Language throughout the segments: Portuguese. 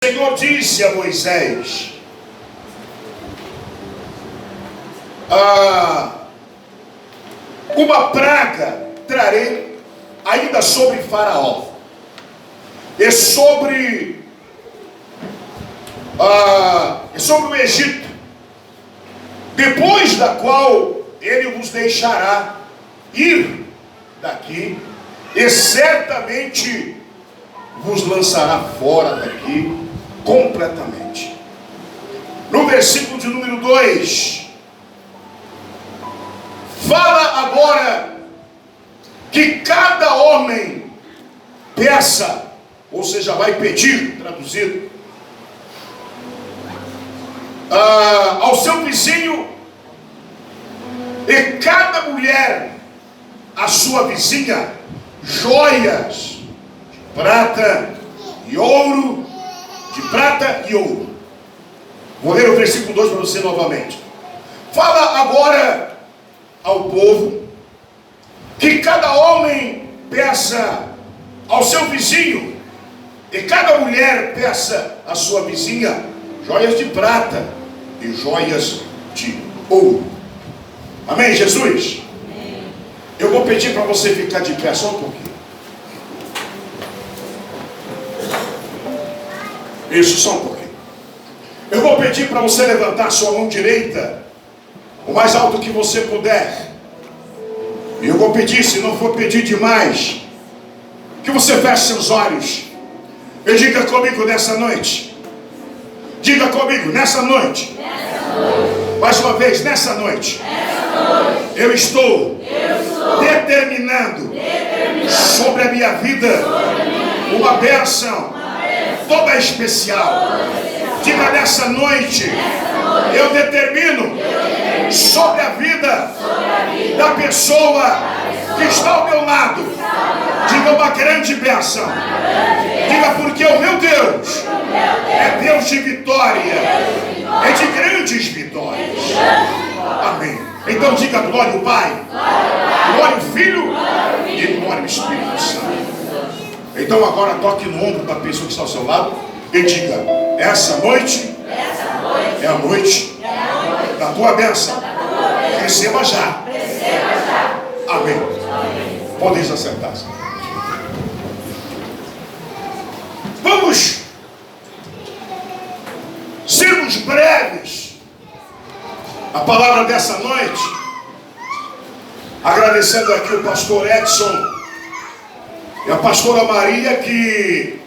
O Senhor disse a Moisés: uma praga trarei ainda sobre Faraó e sobre o Egito, depois da qual ele vos deixará ir daqui e certamente vos lançará fora daqui completamente. No versículo de número 2, fala agora que cada homem peça, ou seja, vai pedir, traduzido, ao seu vizinho, e cada mulher à sua vizinha, joias de prata e ouro, de prata e ouro. Vou ler o versículo 2 para você novamente. Fala agora ao povo que cada homem peça ao seu vizinho e cada mulher peça à sua vizinha joias de prata e joias de ouro. Amém, Jesus? Amém. Eu vou pedir para você ficar de pé só um pouquinho. Isso, só um pouquinho. Eu vou pedir para você levantar a sua mão direita o mais alto que você puder. E eu vou pedir, se não for pedir demais, que você feche seus olhos e diga comigo nessa noite. Diga comigo nessa noite. Mais uma vez, nessa noite. Eu estou determinando sobre a minha vida uma bênção toda especial. Diga nessa noite, eu determino sobre a vida da pessoa que está ao meu lado. Diga uma grande bênção. Diga, porque o meu Deus é Deus de vitória, é de grandes vitórias. Amém. Então diga glória ao Pai, glória ao Filho e glória ao Espírito Santo. Então agora toque no ombro da pessoa que está ao seu lado e diga: essa noite é a noite da tua bênção. Receba já. Amém. Podem acertar-se. Vamos sermos breves. A palavra dessa noite, agradecendo aqui o pastor Edson e a pastora Maria, que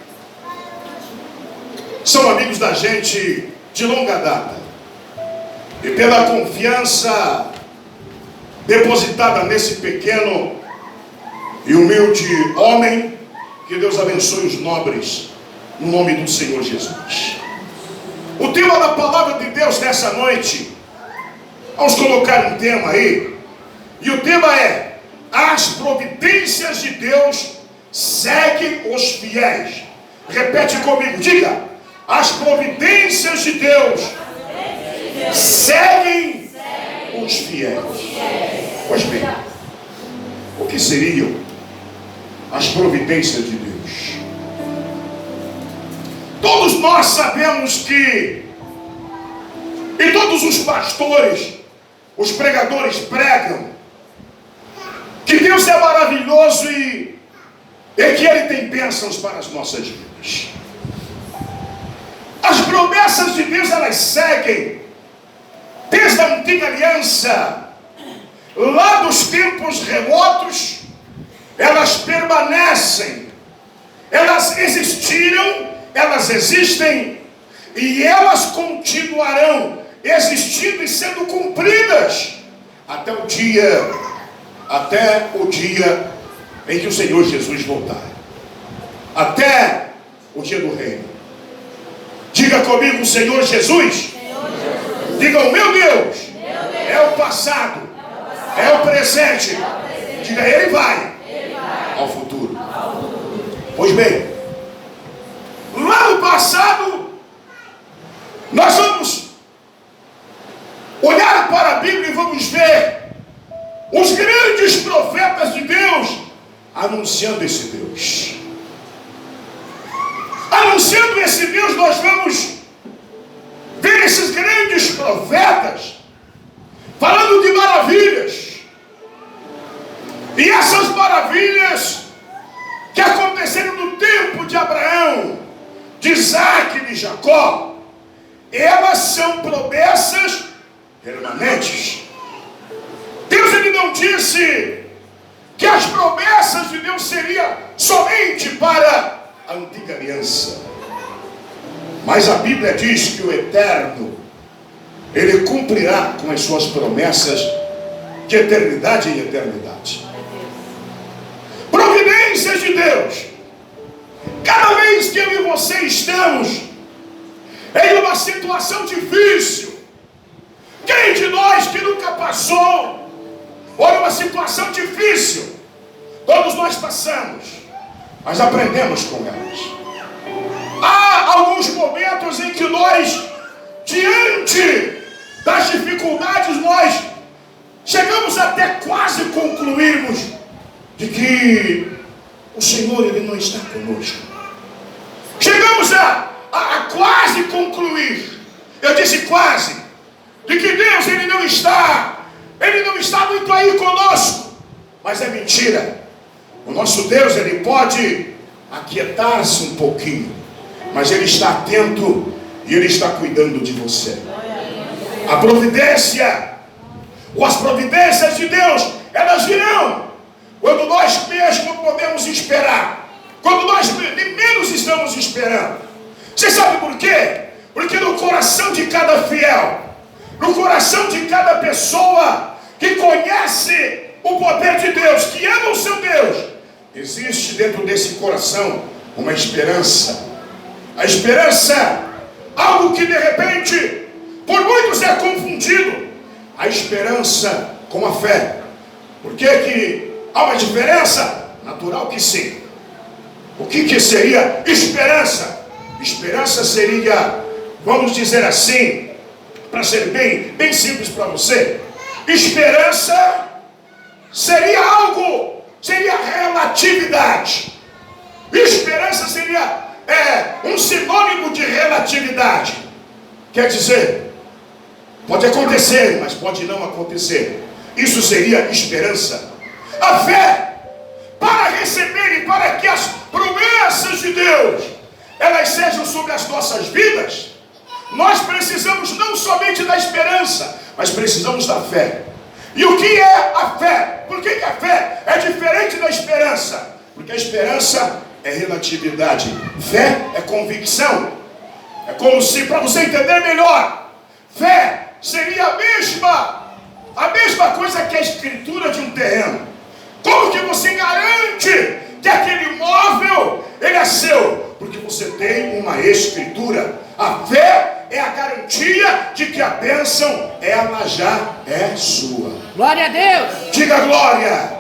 são amigos da gente de longa data, e pela confiança depositada nesse pequeno e humilde homem. Que Deus abençoe os nobres, no nome do Senhor Jesus. O tema da palavra de Deus nessa noite, vamos colocar um tema aí, e o tema é: as providências de Deus seguem os fiéis. Repete comigo, diga: as providências de Deus seguem os fiéis. Pois bem, o que seriam as providências de Deus? Todos nós sabemos que, e todos os pastores, os pregadores pregam, que Deus é maravilhoso e que Ele tem bênçãos para as nossas vidas. As promessas de Deus, elas seguem desde a antiga aliança, lá dos tempos remotos. Elas permanecem, elas existiram, elas existem e elas continuarão existindo e sendo cumpridas até o dia em que o Senhor Jesus voltar, até o dia do reino. Diga comigo: o Senhor Jesus. Diga: o meu Deus é o passado, é o presente. Diga: Ele vai ao futuro. Pois bem, lá no passado, nós vamos olhar para a Bíblia e vamos ver os grandes profetas de Deus anunciando esse Deus. Anunciando esse Deus Deus nós vamos ver esses grandes profetas falando de maravilhas. E essas maravilhas que aconteceram no tempo de Abraão, de Isaac e de Jacó, elas são promessas permanentes. Deus ele não disse que as promessas de Deus seriam somente para a antiga aliança. Mas a Bíblia diz que o Eterno, ele cumprirá com as suas promessas de eternidade em eternidade. Providências de Deus. Cada vez que eu e você estamos em uma situação difícil, quem de nós que nunca passou por uma situação difícil? Todos nós passamos, mas aprendemos com elas. Há alguns momentos em que nós, diante das dificuldades, nós chegamos até quase concluirmos de que o Senhor ele não está conosco. Chegamos a quase concluir, eu disse quase, de que Deus ele não está muito aí conosco. Mas é mentira. O nosso Deus ele pode aquietar-se um pouquinho, mas ele está atento e ele está cuidando de você. A providência, ou as providências de Deus, elas virão quando nós mesmos podemos esperar, quando nós menos estamos esperando. Você sabe por quê? Porque no coração de cada fiel, no coração de cada pessoa que conhece o poder de Deus, que ama o seu Deus, existe dentro desse coração uma esperança. A esperança, algo que de repente por muitos é confundido, a esperança com a fé. Por que há uma diferença? Natural que sim. O que seria esperança? Esperança seria, vamos dizer assim, para ser bem simples para você, esperança seria algo, seria relatividade. Esperança seria um sinônimo de relatividade. Quer dizer, pode acontecer, mas pode não acontecer. Isso seria esperança. A fé, para receber e para que as promessas de Deus elas sejam sobre as nossas vidas, nós precisamos não somente da esperança, mas precisamos da fé. E o que é a fé? Por que a fé é diferente da esperança? Porque a esperança é relatividade, fé é convicção. É como se, para você entender melhor, fé seria a mesma coisa que a escritura de um terreno. Como que você garante que aquele imóvel ele é seu? Porque você tem uma escritura. A fé é a garantia de que a bênção ela já é sua. Glória a Deus! Diga glória!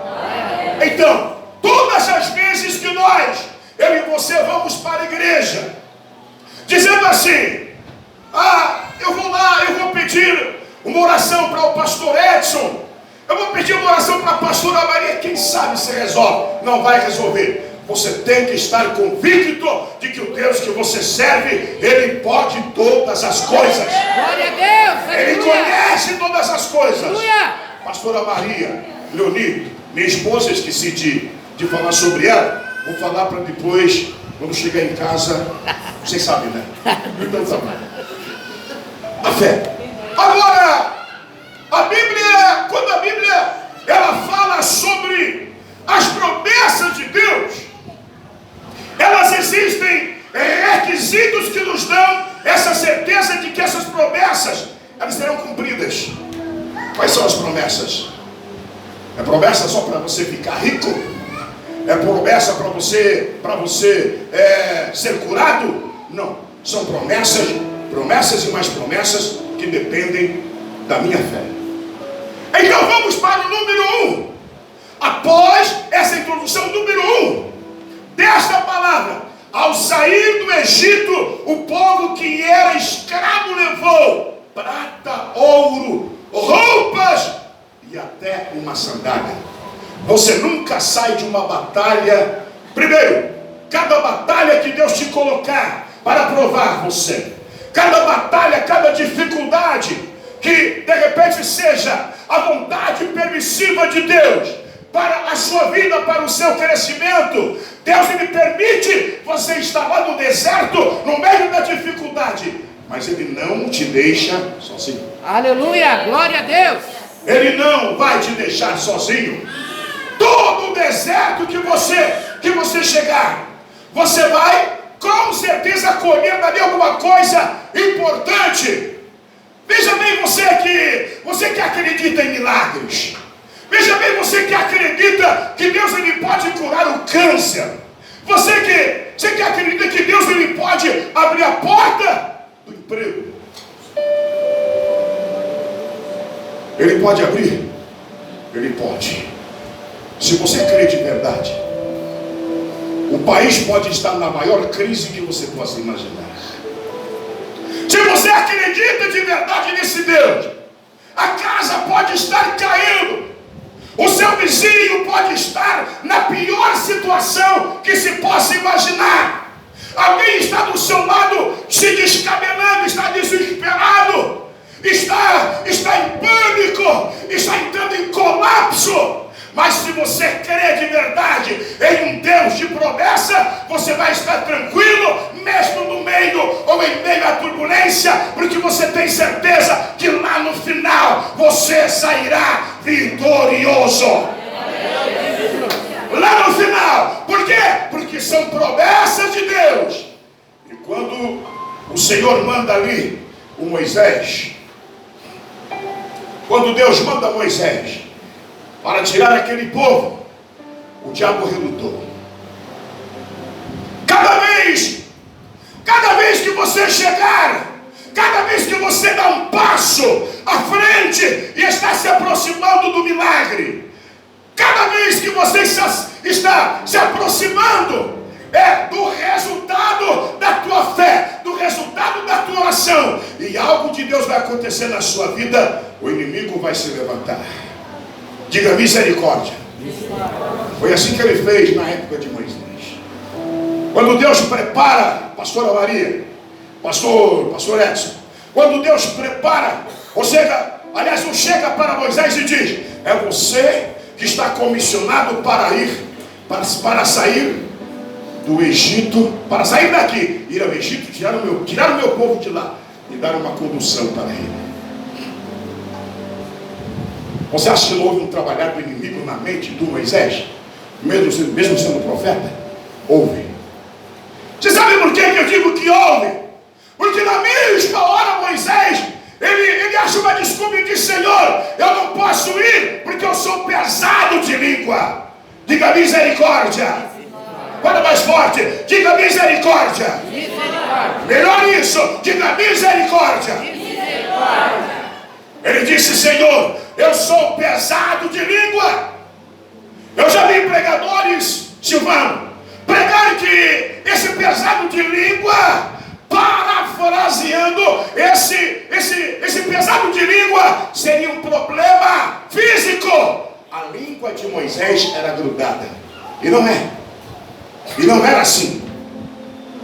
Então, todas as vezes que eu e você vamos para a igreja, dizendo assim, eu vou lá, eu vou pedir uma oração para o pastor Edson, eu vou pedir uma oração para a pastora Maria, quem sabe se resolve. Não vai resolver. Você tem que estar convicto de que o Deus que você serve, Ele pode todas as coisas. Glória a Deus! Ele conhece todas as coisas. Aleluia. Pastora Maria Leoni, minha esposa, esqueci de falar sobre ela. Vou falar para depois, quando chegar em casa, vocês sabem, né? Então tá bom. A fé. Agora, quando a Bíblia ela fala sobre as promessas de Deus, elas existem requisitos que nos dão essa certeza de que essas promessas elas serão cumpridas. Quais são as promessas? É promessa só para você ficar rico? É promessa para você ser curado? Não, são promessas e mais promessas que dependem da minha fé. Então vamos para o número 1. Após essa introdução, número 1 desta palavra, ao sair do Egito, o povo que era escravo levou prata, ouro, roupas e até uma sandália. Você nunca sai de uma batalha. Primeiro, cada batalha que Deus te colocar, para provar você. Cada batalha, cada dificuldade, que de repente seja a vontade permissiva de Deus para a sua vida, para o seu crescimento. Deus lhe permite você estar lá no deserto, no meio da dificuldade, mas Ele não te deixa sozinho. Aleluia, glória a Deus. Ele não vai te deixar sozinho. Todo o deserto que você chegar, você vai com certeza colher dali alguma coisa importante. Veja bem, você que acredita em milagres. Veja bem, você que acredita que Deus ele pode curar o câncer. Você que acredita que Deus ele pode abrir a porta do emprego. Ele pode abrir? Ele pode. Se você crê de verdade, o país pode estar na maior crise que você possa imaginar. Se você acredita de verdade nesse Deus, a casa pode estar caindo, o seu vizinho pode estar na pior situação que se possa imaginar. Alguém está do seu lado se descabelando, está desesperado, está em pânico, está entrando em colapso. Mas se você crê de verdade em um Deus de promessa, você vai estar tranquilo, mesmo no meio ou em meio à turbulência, porque você tem certeza que lá no final você sairá vitorioso. Lá no final. Por quê? Porque são promessas de Deus. E quando o Senhor manda ali o Moisés, quando Deus manda Moisés para tirar aquele povo, o diabo relutou. Cada vez que você chegar, cada vez que você dá um passo à frente e está se aproximando do milagre, cada vez que você está se aproximando do resultado da tua fé, do resultado da tua oração, e algo de Deus vai acontecer na sua vida, o inimigo vai se levantar. Diga misericórdia. Foi assim que ele fez na época de Moisés. Quando Deus prepara, pastora Maria, pastor Edson, quando Deus prepara, ou seja, aliás, não chega para Moisés e diz: é você que está comissionado para sair do Egito, para sair daqui, ir ao Egito, tirar o meu povo de lá e dar uma condução para ele. Você acha que não houve um trabalhar do inimigo na mente do Moisés, mesmo sendo profeta? Houve. Você sabe por que eu digo que houve? Porque na mesma hora Moisés, ele acha uma desculpa e diz: Senhor, eu não posso ir porque eu sou pesado de língua. Diga misericórdia. Fala mais forte, diga misericórdia. Melhor isso, diga misericórdia. Ele disse: Senhor, eu sou pesado de língua. Eu já vi pregadores, Silvano, pregar que esse pesado de língua, parafraseando, esse pesado de língua seria um problema físico. A língua de Moisés era grudada. E não é. E não era assim.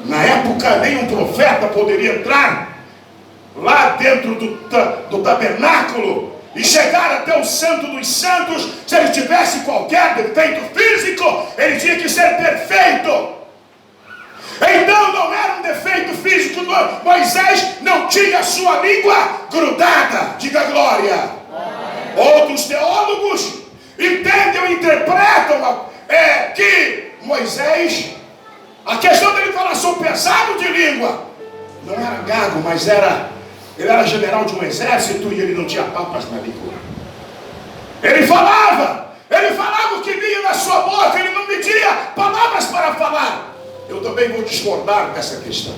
Na época nenhum profeta poderia entrar lá dentro do tabernáculo e chegar até o santo dos santos. Se ele tivesse qualquer defeito físico, ele tinha que ser perfeito. Então não era um defeito físico. Moisés não tinha sua língua grudada. Diga glória. Outros teólogos entendem ou interpretam que Moisés, a questão dele falar sou pesado de língua, não era gago, mas ele era general de um exército e ele não tinha papas na língua. Ele falava o que vinha na sua boca, ele não media palavras para falar. Eu também vou discordar dessa questão.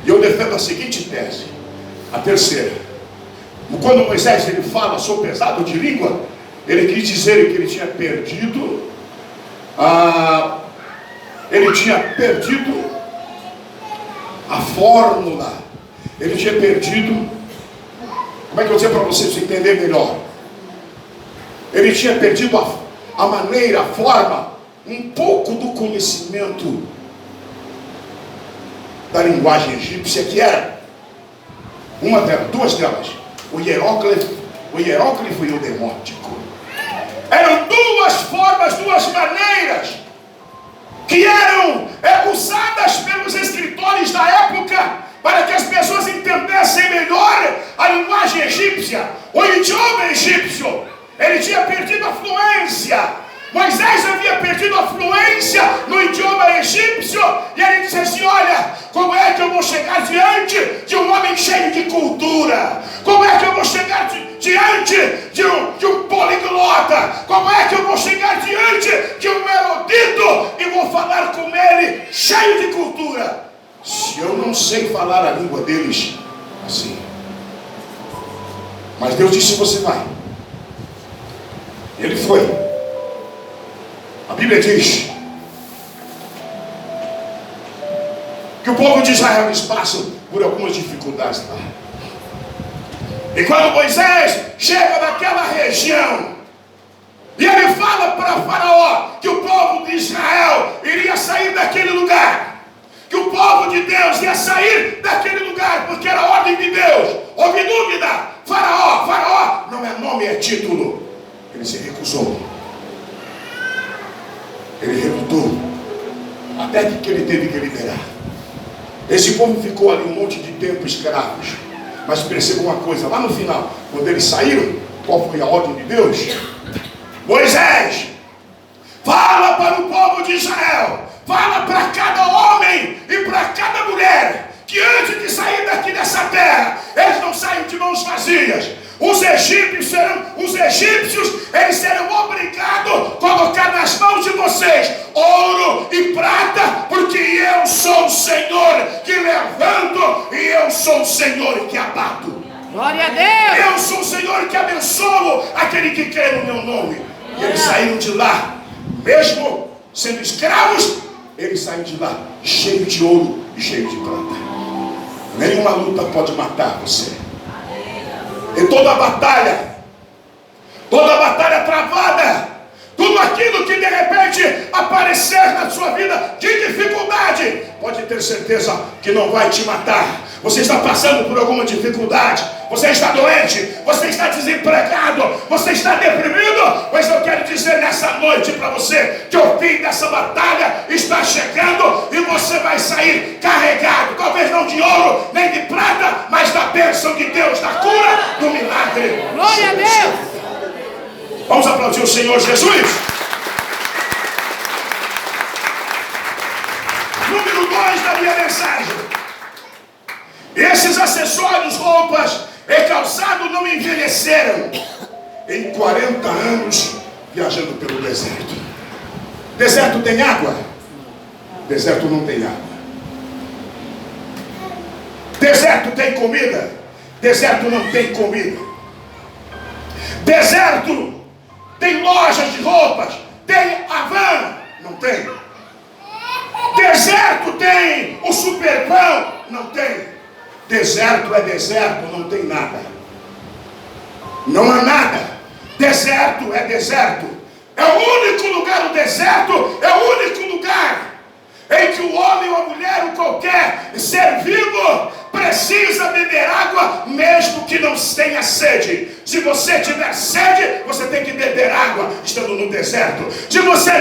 E eu defendo a seguinte tese, a terceira. Quando Moisés ele fala sou pesado de língua, ele quis dizer que ele tinha perdido a fórmula. Ele tinha perdido, como é que eu vou dizer para vocês entender melhor? Ele tinha perdido a maneira, a forma, um pouco do conhecimento. da linguagem egípcia, que era duas delas, o hieróglifo e o demótico. Eram duas formas, duas maneiras que eram usadas pelos escritores da época para que as pessoas entendessem melhor a linguagem egípcia, o idioma egípcio. Ele tinha perdido a fluência. Moisés havia perdido a fluência no idioma egípcio, e ele disse assim: olha, como é que eu vou chegar diante de um homem cheio de cultura? Como é que eu vou chegar diante de um poliglota? Como é que eu vou chegar diante de um erudito e vou falar com ele cheio de cultura, se eu não sei falar a língua deles assim? Mas Deus disse: você vai. Ele foi. A Bíblia diz que o povo de Israel eles passam por algumas dificuldades lá. E quando Moisés chega naquela região, e ele fala para Faraó que o povo de Israel iria sair daquele lugar, que o povo de Deus ia sair daquele lugar, porque era a ordem de Deus. Houve dúvida. Faraó não é nome, é título. Ele se recusou. Ele relutou, até que ele teve que liberar. Esse povo ficou ali um monte de tempo escravos. Mas perceba uma coisa, lá no final, quando eles saíram, qual foi a ordem de Deus? Moisés, fala para o povo de Israel, fala para cada homem e para cada mulher, que antes de sair daqui dessa terra, eles não saem de mãos vazias. Os egípcios, eles serão obrigados a colocar nas mãos de vocês ouro e prata, porque eu sou o Senhor que levanto e eu sou o Senhor que abato. Glória a Deus! Eu sou o Senhor que abençoo aquele que crê no meu nome. E eles saíram de lá, mesmo sendo escravos, eles saíram de lá cheio de ouro e cheio de prata. Nenhuma luta pode matar você. E toda batalha travada, tudo aquilo que de repente aparecer na sua vida de dificuldade, pode ter certeza que não vai te matar. Você está passando por alguma dificuldade, você está doente, você está desempregado, você está deprimido, mas eu quero dizer nessa noite para você que o fim dessa batalha está chegando e você vai sair carregado, talvez não de ouro nem de prata, mas da bênção de Deus, da cura, do milagre. Glória a Deus! Vamos aplaudir o Senhor Jesus. Número 2 da minha mensagem: esses acessórios, roupas e calçado não envelheceram em 40 anos viajando pelo deserto. Deserto tem água? Deserto não tem água. Deserto tem comida? Deserto não tem comida. Deserto tem lojas de roupas? Tem Havana? Não tem. Deserto tem o Superpão? Não tem. Deserto é deserto, não tem nada. Não há nada. Deserto é deserto. É o único lugar, o deserto é o único lugar em que o homem ou a mulher ou qualquer ser vivo precisa beber água, mesmo que não tenha sede. Se você tiver sede, você tem que beber água estando no deserto. Se você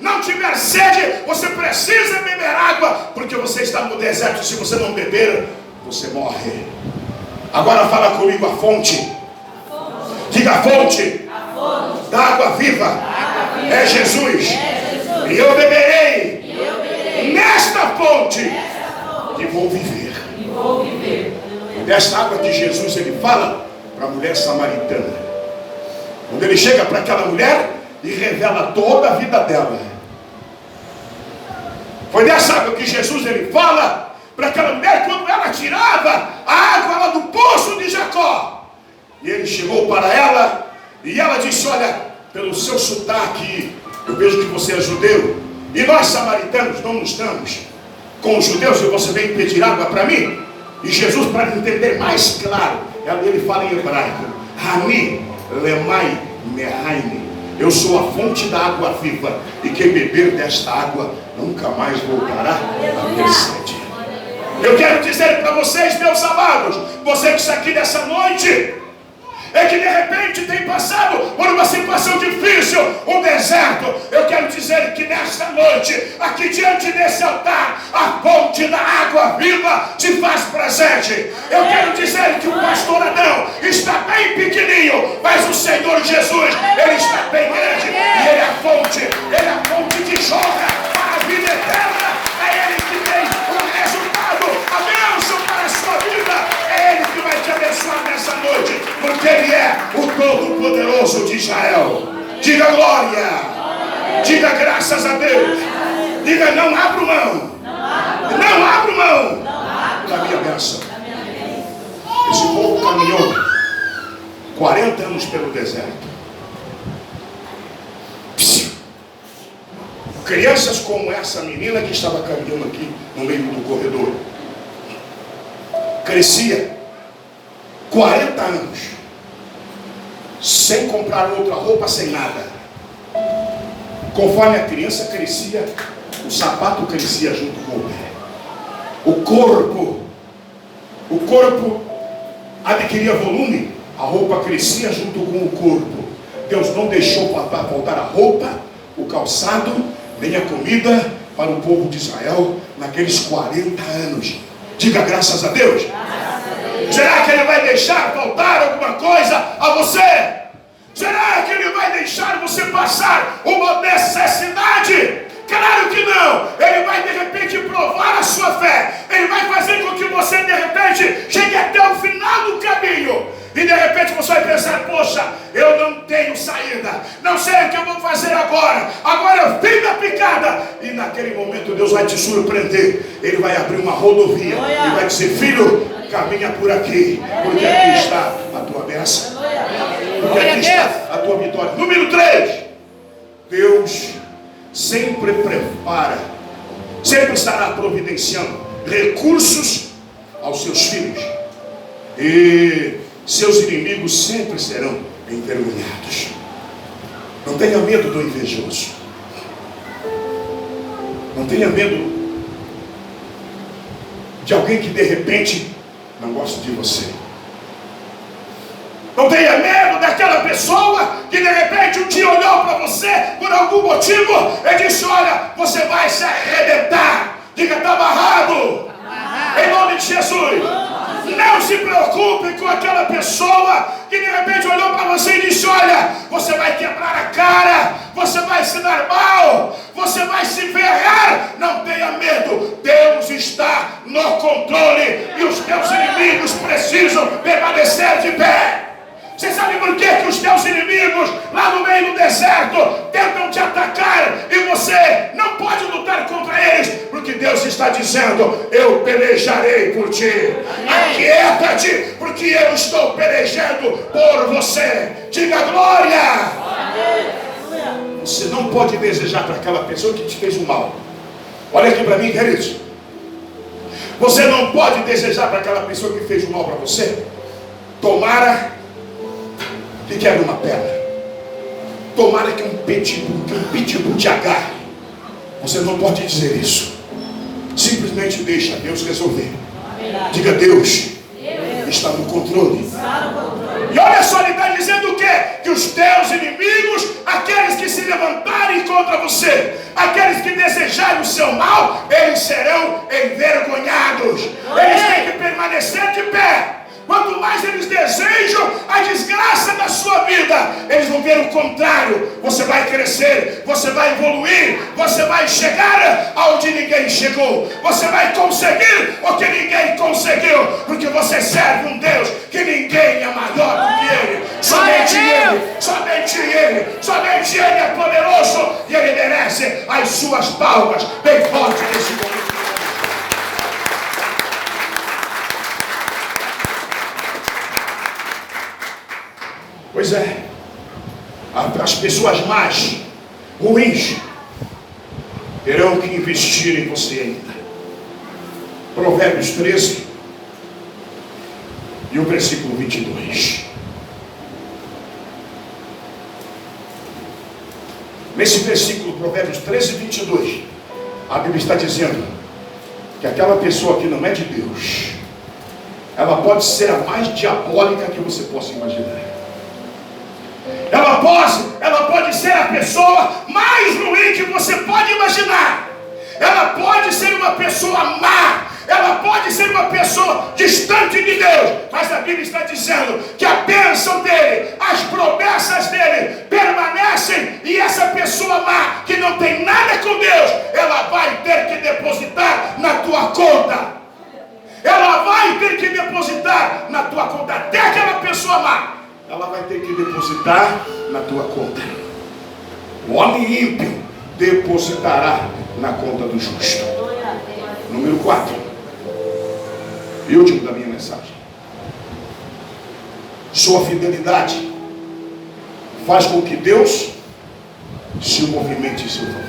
não tiver sede, você precisa beber água, porque você está no deserto. Se você não beber, você morre. Agora fala comigo: a fonte. Diga: a fonte da água viva é Jesus. E eu beberei nesta fonte e vou viver. Desta água de Jesus ele fala para a mulher samaritana. Quando ele chega para aquela mulher e revela toda a vida dela. Foi dessa água que Jesus ele fala para aquela mulher quando ela tirava a água lá do poço de Jacó. E ele chegou para ela e ela disse: olha, pelo seu sotaque eu vejo que você é judeu, e nós samaritanos não nos damos com os judeus, e você vem pedir água para mim? E Jesus, para entender mais claro, ele fala em hebraico: Hani lemai mehaine. Eu sou a fonte da água viva, e quem beber desta água nunca mais voltará a ter sede. Eu quero dizer para vocês, meus amados, você que está aqui nessa noite, é que de repente tem passado por uma situação difícil, um deserto. Eu quero dizer que nesta noite, aqui diante desse altar, a fonte da água viva te faz presente. Eu quero dizer que o pastor Adão está bem pequenininho, mas o Senhor Jesus, Ele está bem grande. E Ele é a fonte de jorra para a vida eterna. É Ele que tem o resultado, a bênção para a sua vida. É Ele que vai te abençoar nessa noite, porque Ele é o Todo-Poderoso de Israel. Diga glória, diga graças a Deus, diga não abro mão, não abro mão da minha bênção. Esse povo caminhou 40 anos pelo deserto. Crianças como essa menina que estava caminhando aqui no meio do corredor, crescia 40 anos sem comprar outra roupa, sem nada. Conforme a criança crescia, o sapato crescia junto com o pé. O corpo adquiria volume, a roupa crescia junto com o corpo. Deus não deixou faltar a roupa, o calçado, nem a comida para o povo de Israel naqueles 40 anos. Diga graças a Deus. Será que Ele vai deixar faltar alguma coisa a você? Será que Ele vai deixar você passar uma necessidade? Claro que não. Ele vai de repente provar a sua fé. Ele vai fazer com que você de repente chegue até o final do caminho. E de repente você vai pensar, poxa, eu não tenho saída, não sei o que eu vou fazer agora eu fim da picada. E naquele momento Deus vai te surpreender. Ele vai abrir uma rodovia e vai dizer, filho, caminha por aqui, porque aqui está a tua bênção, porque aqui está a tua vitória. Número 3, Deus sempre prepara, sempre estará providenciando recursos aos seus filhos, e seus inimigos sempre serão envergonhados. Não tenha medo do invejoso, não tenha medo de alguém que de repente não gosta de você. Não tenha medo daquela pessoa que de repente um dia olhou para você por algum motivo e disse, olha, você vai se arrebentar. Diga, está amarrado. Em nome de Jesus. Não se preocupe com aquela pessoa que de repente olhou para você e disse, olha, você vai quebrar a cara, você vai se dar mal, você vai se ferrar. Não tenha medo, Deus está no controle e os teus inimigos precisam permanecer de pé. Você sabe por que os teus inimigos lá no meio do deserto tentam te atacar e você não pode lutar contra eles? Porque Deus está dizendo, eu pelejarei por ti. Aquieta-te, porque eu estou pelejando por você. Diga glória. Você não pode desejar para aquela pessoa que te fez o mal. Olha aqui para mim, queridos. Você não pode desejar para aquela pessoa que fez o mal para você. Tomara que quebre uma pedra. Tomara que um pitbull te agarre. Você não pode dizer isso. Simplesmente deixa Deus resolver. Diga, Deus está no controle. E olha só, Ele está dizendo o quê? Que os teus inimigos, aqueles que se levantarem contra você, aqueles que desejarem o seu mal, eles serão envergonhados. Eles têm que permanecer de pé. Quanto mais eles desejam a desgraça da sua vida, eles vão ver o contrário. Você vai crescer, você vai evoluir, você vai chegar aonde ninguém chegou, você vai conseguir o que ninguém conseguiu, porque você serve um Deus que ninguém é maior do que Ele. Somente Ele, somente Ele, somente Ele é poderoso e Ele merece as suas palmas bem fortes nesse momento. Pois é, as pessoas mais ruins terão que investir em você ainda. Provérbios 13 e o versículo 22. Nesse versículo, Provérbios 13 e 22, a Bíblia está dizendo que aquela pessoa que não é de Deus, ela pode ser a mais diabólica que você possa imaginar. Ela pode ser a pessoa mais ruim que você pode imaginar. Ela pode ser uma pessoa má. Ela pode ser uma pessoa distante de Deus. Mas a Bíblia está dizendo que a bênção dele, as promessas dele permanecem. E essa pessoa má, que não tem nada com Deus, ela vai ter que depositar na tua conta. Ela vai ter que depositar na tua conta. Até aquela pessoa má, ela vai ter que depositar na tua conta. O homem ímpio depositará na conta do justo. Número 4. E último da minha mensagem. Sua fidelidade faz com que Deus se movimente em seu favor.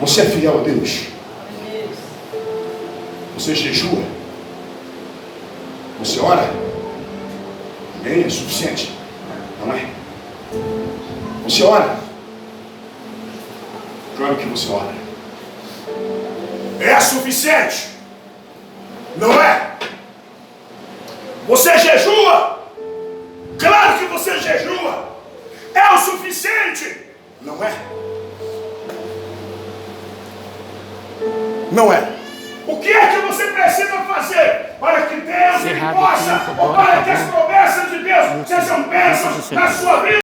Você é fiel a Deus? Você jejua? Você ora? Amém? É suficiente? Não é? Você ora? Claro que você ora. É suficiente? Não é? Você jejua? Claro que você jejua. É o suficiente? Não é? Não é. O que é que você precisa fazer para que Deus possa, ou para que as promessas de Deus sejam bênçãos na sua vida?